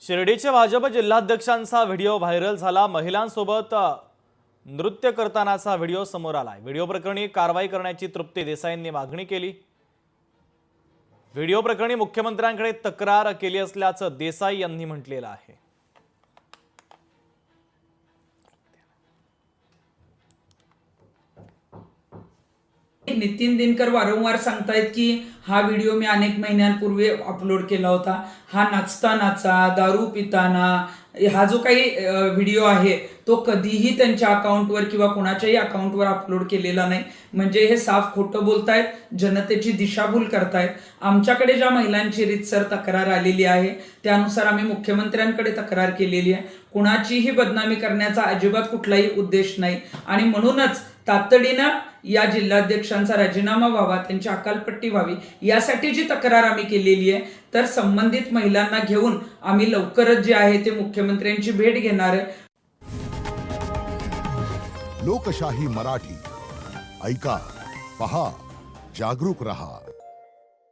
शिर्डीचे Bhajap जिल्हाध्यक्षांचा video viral झाला। महिलांसोबत नृत्य करतानाचा व्हिडिओ समोर आलाय। व्हिडिओ प्रकरणी कारवाई करण्याची तृप्ती देसाईंनी मागणी केली। व्हिडिओ प्रकरणी मुख्यमंत्र्यांकडे तक्रार केली असल्याचं देसाई यांनी म्हटलेलं आहे। नितीन दिनकर वारंवार सांगतायत की हा व्हिडिओ मी अनेक महिन्यांपूर्वी अपलोड केला होता। हा नाचतानाचा, दारू पिताना हा जो काही व्हिडिओ आहे तो कधीही त्यांच्या अकाउंटवर किंवा कोणाच्याही अकाउंटवर अपलोड केलेला नाही। म्हणजे हे साफ खोटं बोलतायत, जनतेची दिशाभूल करतायत। आमच्याकडे ज्या महिलांची रीतसर तक्रार आलेली आहे त्यानुसार आम्ही मुख्यमंत्र्यांकडे तक्रार केलेली आहे। कुणाचीही बदनामी करण्याचा अजिबात कुठलाही उद्देश नाही आणि म्हणूनच तातडीनं या जिल्हाध्यक्षांचा राजीनामा व्हावा, त्यांची हकालपट्टी व्हावी यासाठी जी तक्रार आम्ही केलेली आहे। तर संबंधित महिलांना घेऊन आम्ही लवकरच जे आहे ते मुख्यमंत्र्यांची भेट घेणार आहे। लोकशाही मराठी ऐका, पहा, जागरूक रहा।